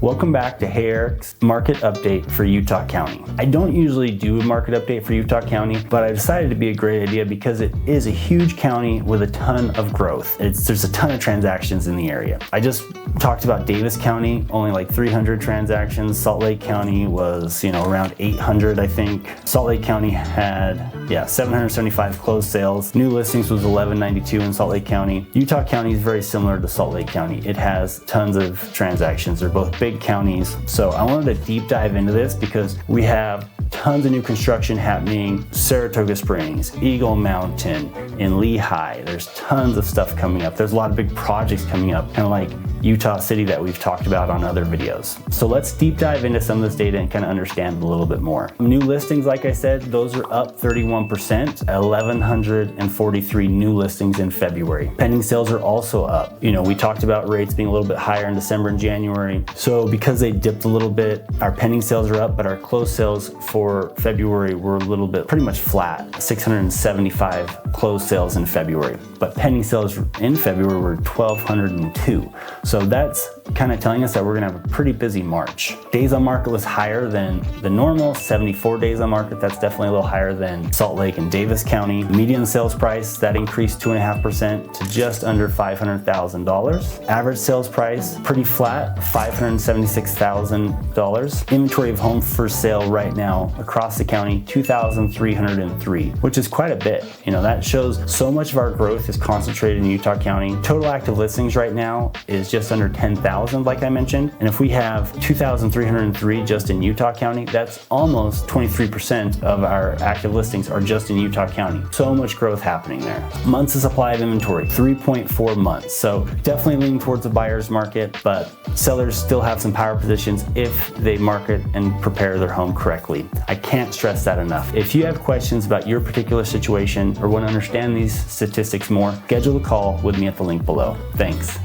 Welcome back to Hey Eric's Market Update for Utah County. I don't usually do a market update for Utah County, but I decided to be a great idea because it is a huge county with a ton of growth. There's a ton of transactions in the area. I just talked about Davis County, only like 300 transactions. Salt Lake County was, around 800, I think. Salt Lake County had, 775 closed sales. New listings was 1192 in Salt Lake County. Utah County is very similar to Salt Lake County. It has tons of transactions. They're both big counties. So I wanted to deep dive into this because we have tons of new construction happening. Saratoga Springs, Eagle Mountain, in Lehigh. There's tons of stuff coming up. There's a lot of big projects coming up, kind of like Utah City that we've talked about on other videos. So let's deep dive into some of this data and kind of understand a little bit more. New listings, like I said, those are up 31%, 1,143 new listings in February. Pending sales are also up. We talked about rates being a little bit higher in December and January. So because they dipped a little bit, our pending sales are up, but our closed sales for February were a little bit pretty much flat, 675 closed sales in February. But pending sales in February were 1,202. So that's kind of telling us that we're gonna have a pretty busy March. Days on market was higher than the normal, 74 days on market. That's definitely a little higher than Salt Lake and Davis County. Median sales price, that increased 2.5% to just under $500,000. Average sales price, pretty flat, $576,000. Inventory of homes for sale right now across the county, 2,303, which is quite a bit. That shows so much of our growth is concentrated in Utah County. Total active listings right now is just under 10,000, like I mentioned. And if we have 2,303 just in Utah County, that's almost 23% of our active listings are just in Utah County. So much growth happening there. Months of supply of inventory, 3.4 months. So definitely leaning towards the buyer's market, but sellers still have some power positions if they market and prepare their home correctly. I can't stress that enough. If you have questions about your particular situation or want to understand these statistics more, schedule a call with me at the link below. Thanks.